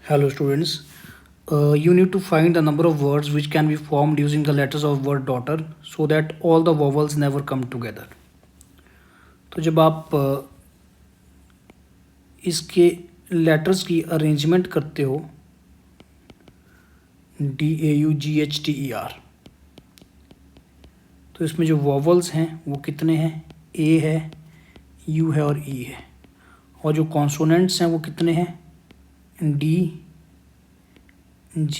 Hello students. You need to find the number of words which can be formed using the letters of word daughter so that all the vowels never come together. तो जब आप इसके letters की arrangement करते हो DAUGHTER, तो इसमें जो वॉवल्स हैं वो कितने हैं? A है, U है और E है। और जो कॉन्सोनेंट्स हैं वो कितने हैं? D, G,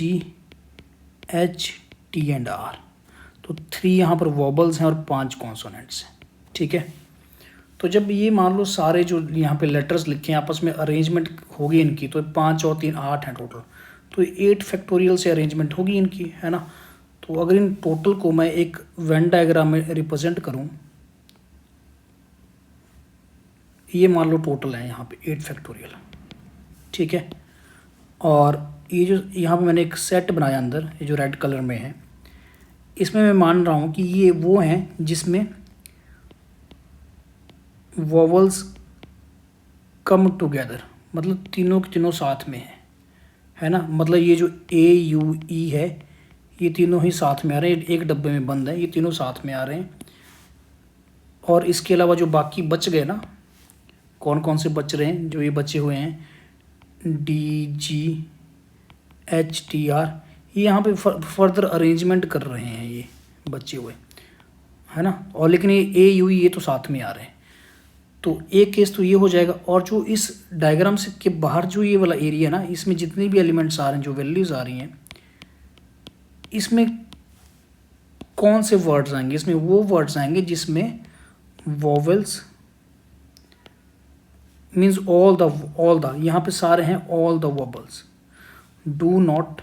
H, T and R। तो 3 यहाँ पर वॉबल्स हैं और 5 कॉन्सोनेंट्स हैं। ठीक है, तो जब ये मान लो सारे जो यहाँ पे लेटर्स लिखे हैं आपस में अरेंजमेंट होगी इनकी, तो 5 और 3 8 हैं टोटल, तो 8 फैक्टोरियल से अरेंजमेंट होगी इनकी, है ना। तो अगर इन टोटल को मैं एक वेन डायग्राम में रिप्रेजेंट करूँ, ये मान लो टोटल है यहाँ पे 8 फैक्टोरियल। ठीक है, और ये जो यहाँ पे मैंने एक सेट बनाया अंदर, ये जो रेड कलर में है, इसमें मैं मान रहा हूँ कि ये वो हैं जिसमें वॉवल्स कम टुगेदर, मतलब तीनों के तीनों साथ में है ना। मतलब ये जो AUE है, ये तीनों ही साथ में आ रहे हैं, एक डब्बे में बंद है, ये तीनों साथ में आ रहे हैं। और इसके अलावा जो बाकी बच गए ना, कौन कौन से बच रहे हैं? जो ये बचे हुए हैं DGHTR, ये यहाँ पे फर्दर अरेंजमेंट कर रहे हैं ये बचे हुए, है ना। और लेकिन ये AUE ये तो साथ में आ रहे हैं। तो एक केस तो ये हो जाएगा। और जो इस डायग्राम से के बाहर जो ये वाला एरिया ना, इसमें जितने भी एलिमेंट्स आ रहे हैं, जो वैल्यूज़ आ रही हैं, इसमें कौन से वर्ड्स आएंगे? इसमें वो वर्ड्स आएंगे जिसमें वॉवेल्स मीन्स ऑल द यहाँ पे सारे हैं all the वॉबल्स do not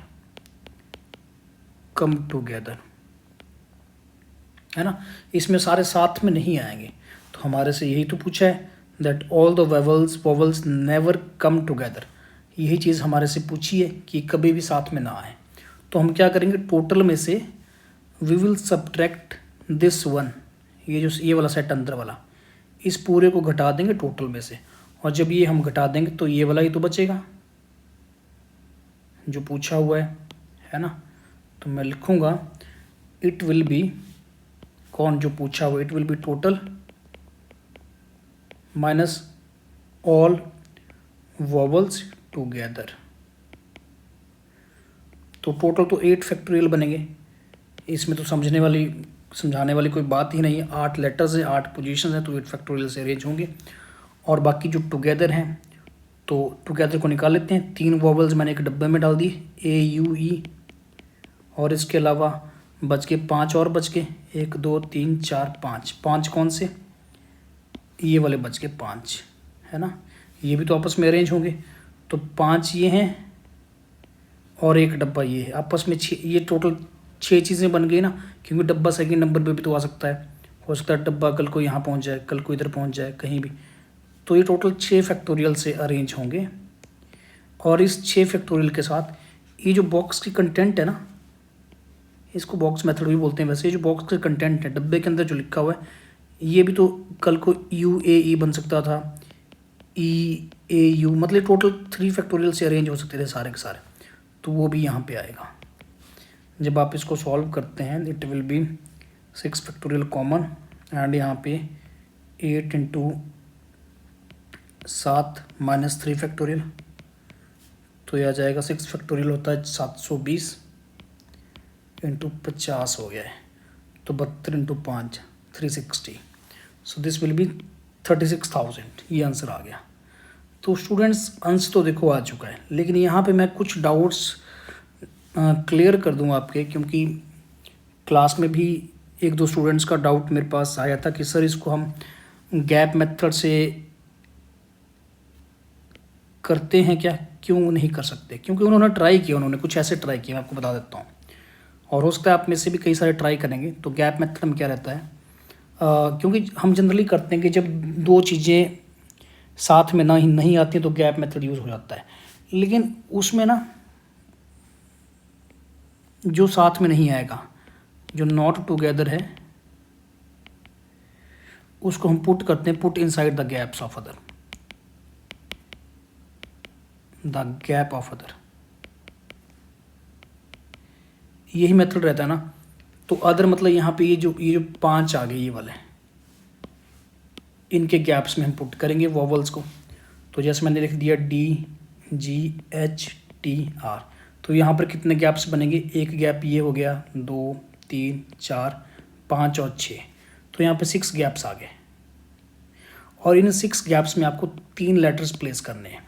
come together, है ना। इसमें सारे साथ में नहीं आएंगे। तो हमारे से यही तो पूछा है that all the vowels never come together. यही चीज़ हमारे से पूछी है कि कभी भी साथ में ना आए। तो हम क्या करेंगे? टोटल में से we will subtract this one, ये वाला सेट अंदर वाला, इस पूरे को घटा देंगे टोटल में से। और जब ये हम घटा देंगे तो ये वाला ही तो बचेगा जो पूछा हुआ है ना। तो मैं लिखूँगा इट विल बी, कौन जो पूछा हुआ, it will be total minus all vowels together. तो टोटल तो 8 फैक्टोरियल बनेंगे। इसमें तो समझाने वाली कोई बात ही नहीं है। 8 लेटर्स हैं, 8 पोजीशन हैं, तो 8 फैक्टोरियल से अरेंज होंगे। और बाकी जो टुगेदर हैं, तो टुगेदर को निकाल लेते हैं। 3 वॉवल्स मैंने एक डब्बे में डाल दी, AUE, और इसके अलावा बच के 5 और बच के 1 2 3 4 5। 5 कौन से? ये वाले बच के 5, है ना। ये भी तो आपस में अरेंज होंगे। तो 5 ये हैं और एक डब्बा ये है, आपस में 6, ये टोटल 6 चीज़ें बन गई ना। क्योंकि डब्बा सेकंड नंबर पे भी तो आ सकता है, हो सकता है डब्बा कल को यहाँ पहुँच जाए, कल को इधर पहुँच जाए, कहीं भी। तो ये टोटल 6 फैक्टोरियल से अरेंज होंगे। और इस 6 फैक्टोरियल के साथ ये जो बॉक्स की कंटेंट है ना, इसको बॉक्स मेथड भी बोलते हैं वैसे। जो बॉक्स का कंटेंट है डब्बे के अंदर जो लिखा हुआ है, ये भी तो कल को UAE बन सकता था, EAU, मतलब टोटल 3 फैक्टोरियल से अरेंज हो सकते थे सारे के सारे। तो वो भी यहाँ पे आएगा। जब आप इसको सॉल्व करते हैं, it will be 6 factorial common, and यहाँ पे 8 इंटू 7 माइनस 3 फैक्टोरियल, तो यह आ जाएगा 6 फैक्टोरियल होता है 720 इंटू 50 हो गया है, तो 72 into 5 360। So this will be 36,000। ये आंसर आ गया। तो स्टूडेंट्स आंसर तो देखो आ चुका है, लेकिन यहाँ पे मैं कुछ डाउट्स क्लियर कर दूँ आपके, क्योंकि क्लास में भी 1-2 स्टूडेंट्स का डाउट मेरे पास आया था कि सर इसको हम गैप मेथड से करते हैं क्या, क्यों नहीं कर सकते? क्योंकि उन्होंने ट्राई किया, उन्होंने कुछ ऐसे ट्राई किया, मैं आपको बता देता हूँ। और हो सकता है आप में से भी कई सारे ट्राई करेंगे। तो गैप मेथड में क्या रहता है, क्योंकि हम जनरली करते हैं कि जब 2 चीज़ें साथ में नहीं आती तो गैप मेथड यूज़ हो जाता है। लेकिन उसमें ना जो साथ में नहीं आएगा, जो नॉट टुगेदर है, उसको हम पुट करते हैं, put inside the gaps of other, the gap of other. यही मेथड रहता है ना, तो अदर मतलब यहाँ पे ये जो 5 आ गए ये वाले, इनके गैप्स में हम पुट करेंगे वॉवल्स को। तो जैसे मैंने लिख दिया DGHTR, तो यहाँ पर कितने गैप्स बनेंगे, एक गैप ये हो गया, 2 3 4 5 और 6, तो यहाँ पे 6 गैप्स आ गए। और इन 6 गैप्स में आपको 3 लेटर्स प्लेस करने हैं।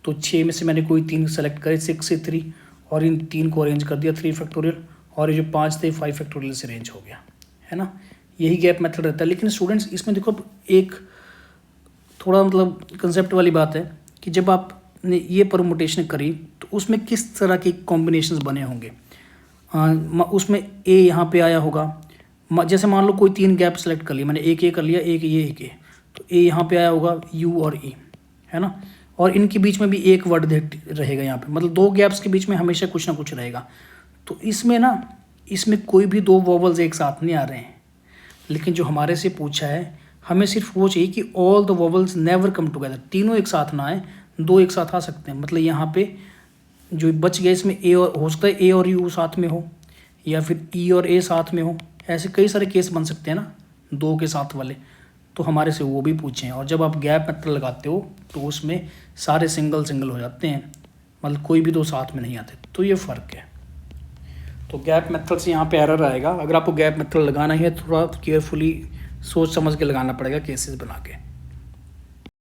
तो 6 में से मैंने कोई 3 सेलेक्ट करे, 6 से 3, और इन 3 को अरेंज कर दिया 3 फैक्टोरियल, और ये जो 5 थे 5 फैक्टोरियल से अरेंज हो गया, है ना। यही गैप मेथड रहता है। लेकिन स्टूडेंट्स इसमें देखो एक थोड़ा मतलब कंसेप्ट वाली बात है कि जब आपने ये परमुटेशन करी तो उसमें किस तरह के कॉम्बिनेशंस बने होंगे। उसमें ए यहाँ पे आया होगा, जैसे मान लो कोई 3 गैप सेलेक्ट कर लिया मैंने, एक ये कर लिया, एक ये, एक ये, तो ए यहाँ पे आया होगा यू और ई, है ना। और इनके बीच में भी एक वर्ड रहेगा यहाँ पे, मतलब 2 गैप्स के बीच में हमेशा कुछ ना कुछ रहेगा। तो इसमें कोई भी 2 वॉवल्स एक साथ नहीं आ रहे हैं। लेकिन जो हमारे से पूछा है, हमें सिर्फ वो चाहिए कि all the vowels never come together, तीनों एक साथ ना आए, 2 एक साथ आ सकते हैं। मतलब यहाँ पे जो बच गया इसमें ए और, हो सकता है ए और यू साथ में हो, या फिर ई और ए साथ में हो, ऐसे कई सारे केस बन सकते हैं ना 2 के साथ वाले। तो हमारे से वो भी पूछे हैं। और जब आप गैप मेथड लगाते हो तो उसमें सारे सिंगल हो जाते हैं, मतलब कोई भी 2 साथ में नहीं आते। तो ये फ़र्क है। तो गैप मेथड से यहाँ पे एरर आएगा। अगर आपको गैप मेथड लगाना है थोड़ा केयरफुली सोच समझ के लगाना पड़ेगा, केसेस बना के।